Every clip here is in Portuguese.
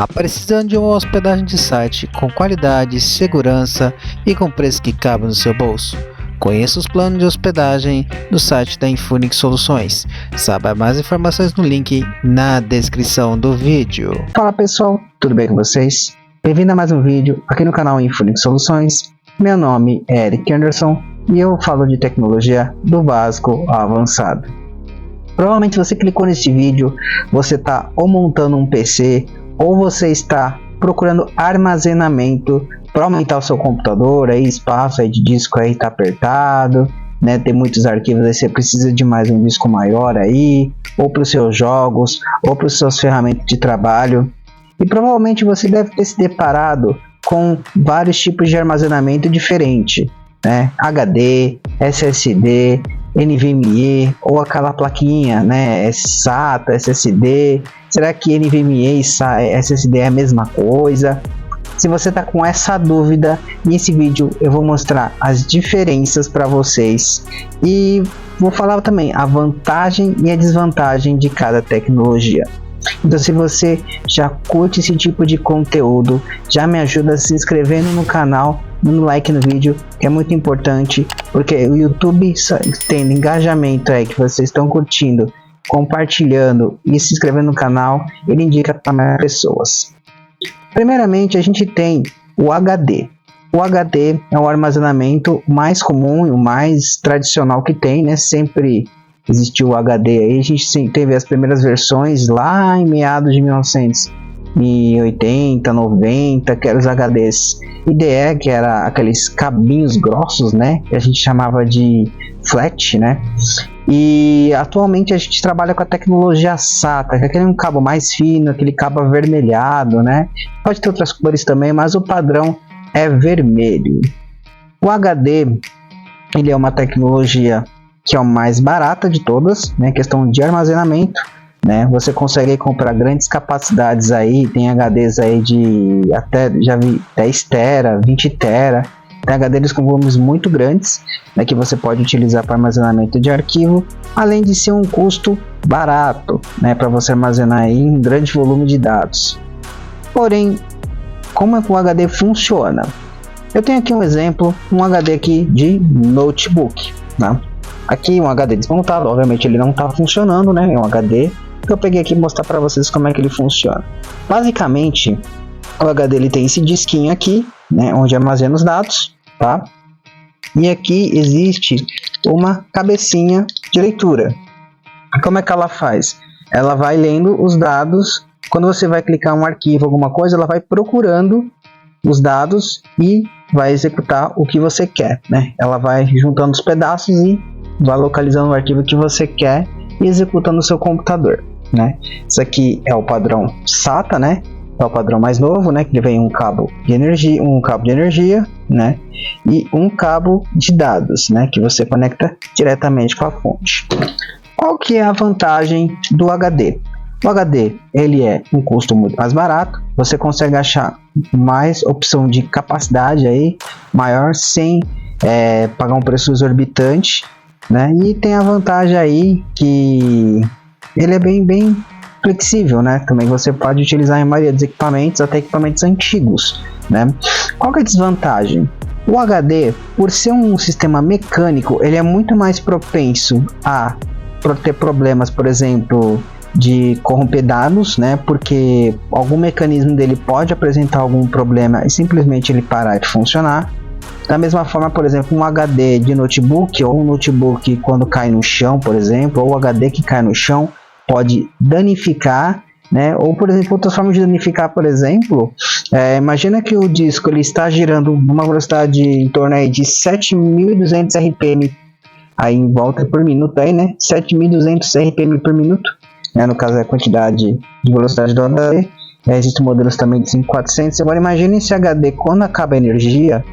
Precisando de uma hospedagem de site com qualidade, segurança e com preço que cabe no seu bolso? Conheça os planos de hospedagem do site da Infunix Soluções. Saiba mais informações no link na descrição do vídeo. Fala pessoal, tudo bem com vocês? Bem-vindo a mais um vídeo aqui no canal Infunix Soluções. Meu nome é Eric Anderson e eu falo de tecnologia do básico ao avançado. Provavelmente você clicou nesse vídeo, você está ou montando um PC ou você está procurando armazenamento para aumentar o seu computador, aí espaço aí de disco aí tá apertado, né? Tem muitos arquivos, aí você precisa de mais um disco maior aí, ou para os seus jogos, ou para as suas ferramentas de trabalho. E provavelmente você deve ter se deparado com vários tipos de armazenamento diferente, né? HD, SSD, NVMe ou aquela plaquinha, né? SATA, SSD. Será que NVMe e SSD é a mesma coisa? Se você está com essa dúvida, nesse vídeo eu vou mostrar as diferenças para vocês e vou falar também a vantagem e a desvantagem de cada tecnologia. Então, se você já curte esse tipo de conteúdo, já me ajuda se inscrevendo no canal, dando like no vídeo, que é muito importante, porque o YouTube tendo engajamento aí que vocês estão curtindo, compartilhando e se inscrevendo no canal, ele indica para mais pessoas. Primeiramente, a gente tem o HD. O HD é o armazenamento mais comum e o mais tradicional que tem, né? Sempre existiu o HD aí. A gente teve as primeiras versões lá em meados de 1980, 90, que eram os HDs IDE, que era aqueles cabinhos grossos, né? Que a gente chamava de flat, né? E atualmente a gente trabalha com a tecnologia SATA, que é aquele cabo mais fino, aquele cabo avermelhado, né? Pode ter outras cores também, mas o padrão é vermelho. O HD, ele é uma tecnologia que é a mais barata de todas, né? Questão de armazenamento, né? Você consegue comprar grandes capacidades aí, tem HDs aí de até, já vi 10 tera, 20 tera. Tem HDs com volumes muito grandes, né, que você pode utilizar para armazenamento de arquivo, além de ser um custo barato, né, para você armazenar aí um grande volume de dados. Porém, como é que o HD funciona? Eu tenho aqui um exemplo, um HD aqui de notebook, né? Aqui um HD desmontado, obviamente ele não está funcionando, né? É um HD que eu peguei aqui para mostrar para vocês como é que ele funciona. Basicamente, o HD ele tem esse disquinho aqui, né, onde armazena os dados, tá? E aqui existe uma cabecinha de leitura. Como é que ela faz? Ela vai lendo os dados. Quando você vai clicar um arquivo, alguma coisa, ela vai procurando os dados e vai executar o que você quer, né? Ela vai juntando os pedaços e vai localizando o arquivo que você quer e executando no seu computador, né? Isso aqui é o padrão SATA, né? É o padrão mais novo, né? Que vem um cabo de energia, né? E um cabo de dados, né? Que você conecta diretamente com a fonte. Qual que é a vantagem do HD? O HD ele é um custo muito mais barato. Você consegue achar mais opção de capacidade aí maior sem pagar um preço exorbitante, né? E tem a vantagem aí que ele é bem flexível, né? Também você pode utilizar em maioria dos equipamentos, até equipamentos antigos, né? Qual que é a desvantagem? O HD, por ser um sistema mecânico, ele é muito mais propenso a ter problemas, por exemplo, de corromper dados, né? Porque algum mecanismo dele pode apresentar algum problema e simplesmente ele parar de funcionar. Da mesma forma, por exemplo, um HD de notebook ou um notebook quando cai no chão, por exemplo, ou o HD que cai no chão, pode danificar, né? Ou, por exemplo, outras formas de danificar, por exemplo, imagina que o disco ele está girando numa velocidade em torno aí de 7.200 RPM aí em volta por minuto, aí, né? 7.200 RPM por minuto, né? No caso é a quantidade de velocidade do HD. Existem modelos também de 5.400. Agora imagine esse HD, quando acaba a energia,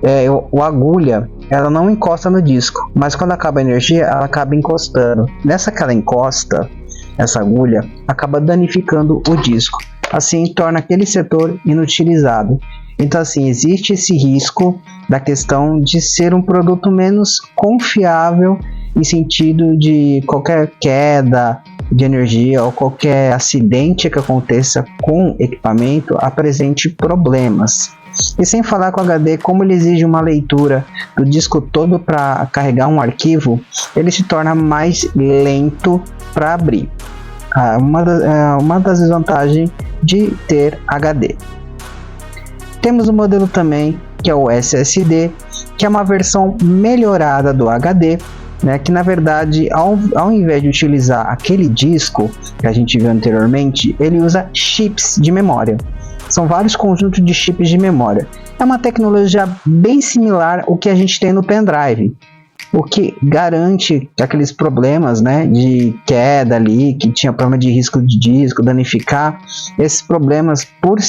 a agulha ela não encosta no disco, mas quando acaba a energia ela acaba encostando. Nessa que ela encosta, essa agulha acaba danificando o disco, assim torna aquele setor inutilizado. Então assim, existe esse risco da questão de ser um produto menos confiável em sentido de qualquer queda de energia ou qualquer acidente que aconteça com equipamento apresente problemas. E sem falar com o HD, como ele exige uma leitura do disco todo para carregar um arquivo, ele se torna mais lento para abrir. Uma das desvantagens de ter HD. Temos um modelo também que é o SSD, que é uma versão melhorada do HD, né, que na verdade ao invés de utilizar aquele disco que a gente viu anteriormente, ele usa chips de memória. São vários conjuntos de chips de memória. É uma tecnologia bem similar ao que a gente tem no pendrive, o que garante aqueles problemas, né, de queda ali, que tinha problema de risco de disco, danificar. Esses problemas, por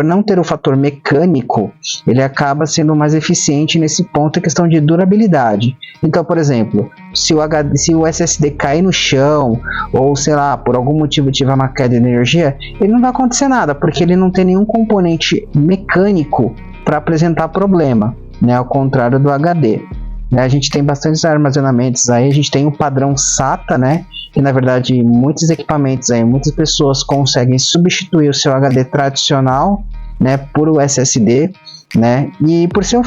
não ter o fator mecânico, ele acaba sendo mais eficiente nesse ponto, a questão de durabilidade. Então, por exemplo, se o SSD cair no chão, ou sei lá, por algum motivo tiver uma queda de energia, ele não vai acontecer nada, porque ele não tem nenhum componente mecânico para apresentar problema, né, ao contrário do HD. A gente tem bastantes armazenamentos aí, a gente tem o padrão SATA, né, que na verdade muitos equipamentos aí, muitas pessoas conseguem substituir o seu HD tradicional, né, por o SSD, né, e por ser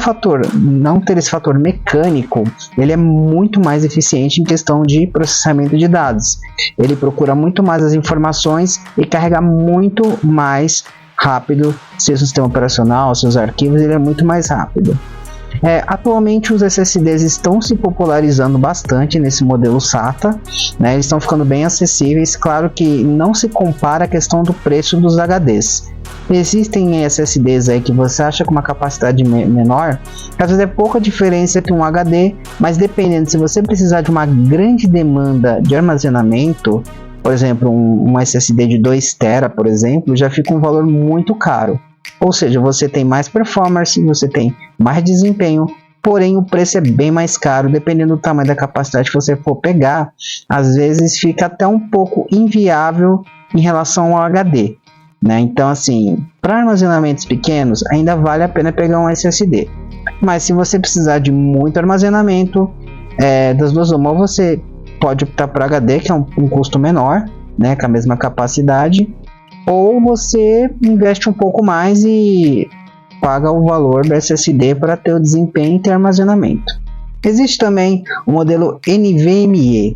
não ter esse fator mecânico, ele é muito mais eficiente em questão de processamento de dados. Ele procura muito mais as informações e carrega muito mais rápido seu sistema operacional, seus arquivos, ele é muito mais rápido. Atualmente os SSDs estão se popularizando bastante nesse modelo SATA, né? Eles estão ficando bem acessíveis. Claro que não se compara a questão do preço dos HDs. Existem SSDs aí que você acha com uma capacidade menor, às vezes é pouca diferença entre um HD, mas dependendo, se você precisar de uma grande demanda de armazenamento, por exemplo, um SSD de 2 TB, por exemplo, já fica um valor muito caro. Ou seja, você tem mais performance, você tem mais desempenho, porém o preço é bem mais caro, dependendo do tamanho da capacidade que você for pegar. Às vezes fica até um pouco inviável em relação ao HD, né? Então assim, para armazenamentos pequenos ainda vale a pena pegar um SSD. Mas se você precisar de muito armazenamento, das duas uma, você pode optar por HD, que é um custo menor, né, com a mesma capacidade, ou você investe um pouco mais e paga o valor do SSD para ter o desempenho e ter armazenamento. Existe também o modelo NVMe.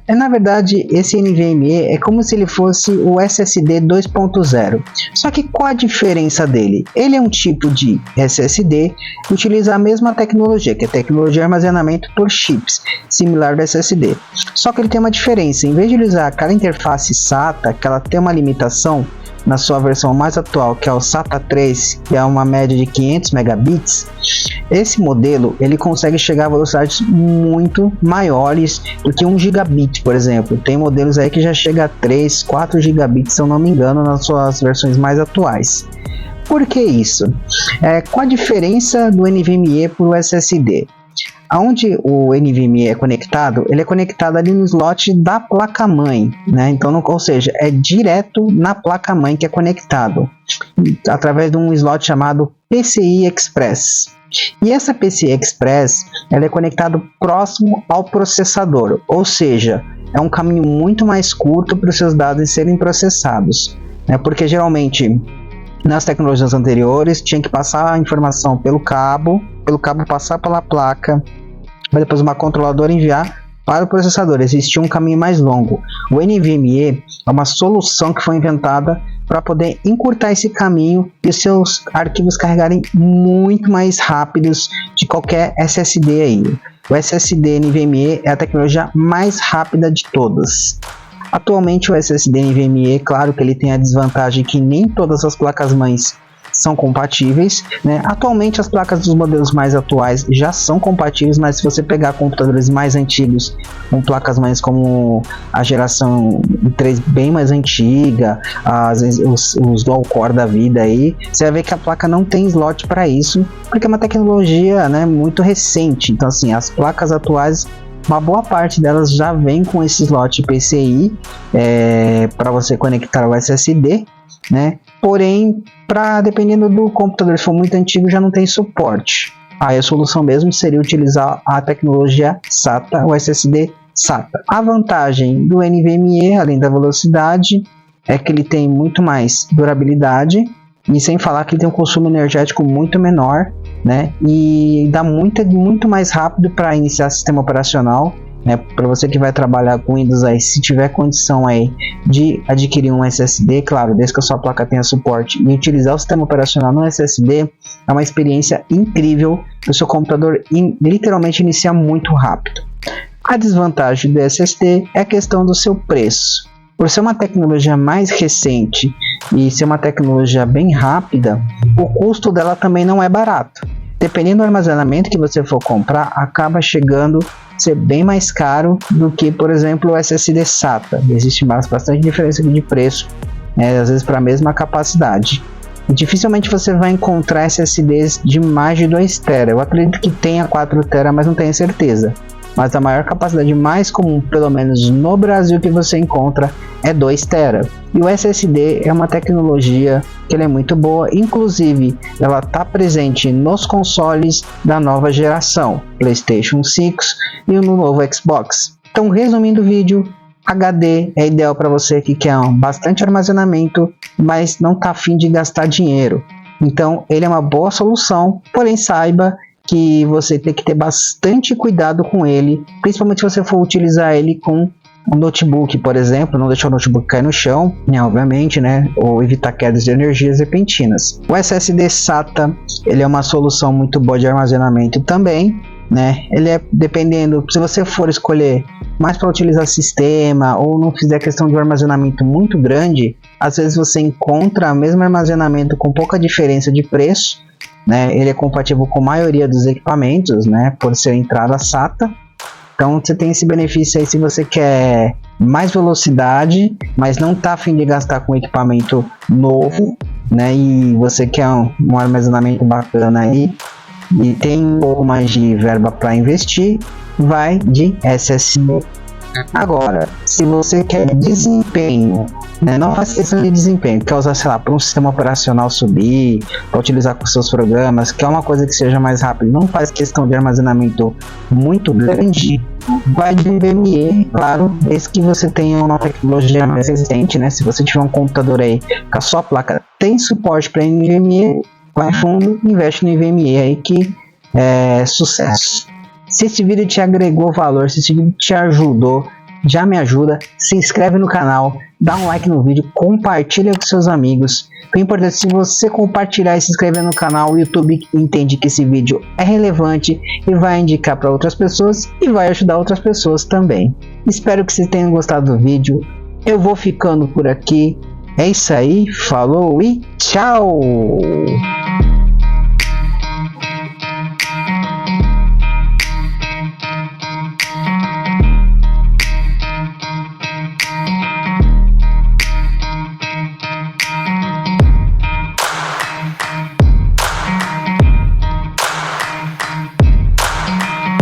Na verdade, esse NVMe é como se ele fosse o SSD 2.0. Só que qual a diferença dele? Ele é um tipo de SSD que utiliza a mesma tecnologia, que é a tecnologia de armazenamento por chips, similar do SSD. Só que ele tem uma diferença. Em vez de ele usar aquela interface SATA, que ela tem uma limitação na sua versão mais atual, que é o SATA 3, que é uma média de 500 megabits, esse modelo ele consegue chegar a velocidades muito maiores do que 1 gigabit, por exemplo. Tem modelos aí que já chega a 3, 4 gigabits, se eu não me engano, nas suas versões mais atuais. Por que isso? Qual a diferença do NVMe para o SSD? Onde o NVMe é conectado, ele é conectado ali no slot da placa-mãe, né? Então, ou seja, é direto na placa-mãe que é conectado, através de um slot chamado PCI Express. E essa PCI Express, ela é conectada próximo ao processador, ou seja, é um caminho muito mais curto para os seus dados serem processados, né? Porque geralmente nas tecnologias anteriores tinha que passar a informação pelo cabo passar pela placa, para depois uma controladora enviar para o processador. Existia um caminho mais longo. O NVMe é uma solução que foi inventada para poder encurtar esse caminho e os seus arquivos carregarem muito mais rápidos de qualquer SSD aí. O SSD NVMe é a tecnologia mais rápida de todas. Atualmente o SSD NVMe, claro que ele tem a desvantagem que nem todas as placas-mães são compatíveis, né? Atualmente as placas dos modelos mais atuais já são compatíveis, mas se você pegar computadores mais antigos, com placas-mães como a geração 3 bem mais antiga, os dual core da vida aí, você vai ver que a placa não tem slot para isso, porque é uma tecnologia, né, muito recente. Então assim, as placas atuais, uma boa parte delas já vem com esse slot PCI para você conectar o SSD, né? Porém, dependendo do computador, se for muito antigo, já não tem suporte. Aí a solução mesmo seria utilizar a tecnologia SATA, o SSD SATA. A vantagem do NVMe, além da velocidade, é que ele tem muito mais durabilidade, e sem falar que ele tem um consumo energético muito menor, né? E dá muito mais rápido para iniciar sistema operacional, né? Para você que vai trabalhar com Windows aí, se tiver condição aí de adquirir um SSD, claro, desde que a sua placa tenha suporte, e utilizar o sistema operacional no SSD, é uma experiência incrível. O seu computador literalmente inicia muito rápido. A desvantagem do SSD é a questão do seu preço. Por ser uma tecnologia mais recente e ser uma tecnologia bem rápida, o custo dela também não é barato. Dependendo do armazenamento que você for comprar, acaba chegando a ser bem mais caro do que, por exemplo, o SSD SATA. Existe bastante diferença de preço, às vezes para a mesma capacidade. E dificilmente você vai encontrar SSDs de mais de 2 TB. Eu acredito que tenha 4 TB, mas não tenho certeza. Mas a maior capacidade mais comum, pelo menos no Brasil, que você encontra é 2 TB. E o SSD é uma tecnologia que ela é muito boa, inclusive ela está presente nos consoles da nova geração, PlayStation 5 e no novo Xbox. Então, resumindo o vídeo, HD é ideal para você que quer bastante armazenamento, mas não está afim de gastar dinheiro. Então, ele é uma boa solução, porém saiba que você tem que ter bastante cuidado com ele, principalmente se você for utilizar ele com um notebook, por exemplo, não deixar o notebook cair no chão, obviamente, ou evitar quedas de energias repentinas. O SSD SATA, ele é uma solução muito boa de armazenamento também, ele é, dependendo, se você for escolher mais para utilizar sistema ou não fizer questão de um armazenamento muito grande, às vezes você encontra o mesmo armazenamento com pouca diferença de preço. Ele é compatível com a maioria dos equipamentos, por ser entrada SATA. Então você tem esse benefício aí se você quer mais velocidade, mas não está a fim de gastar com equipamento novo, e você quer um armazenamento bacana aí e tem um pouco mais de verba para investir, vai de SSD. Agora, se você quer desempenho, não faz questão de desempenho, quer usar, sei lá, para um sistema operacional subir, para utilizar com seus programas, quer uma coisa que seja mais rápida, não faz questão de armazenamento muito grande, vai de NVMe, claro, desde que você tenha uma tecnologia mais recente, se você tiver um computador aí que a sua placa tem suporte para NVMe, vai fundo, investe no NVMe aí que é sucesso. Se esse vídeo te agregou valor, se esse vídeo te ajudou, já me ajuda, se inscreve no canal, dá um like no vídeo, compartilha com seus amigos. O importante é se você compartilhar e se inscrever no canal, o YouTube entende que esse vídeo é relevante e vai indicar para outras pessoas e vai ajudar outras pessoas também. Espero que vocês tenham gostado do vídeo. Eu vou ficando por aqui. É isso aí, falou e tchau!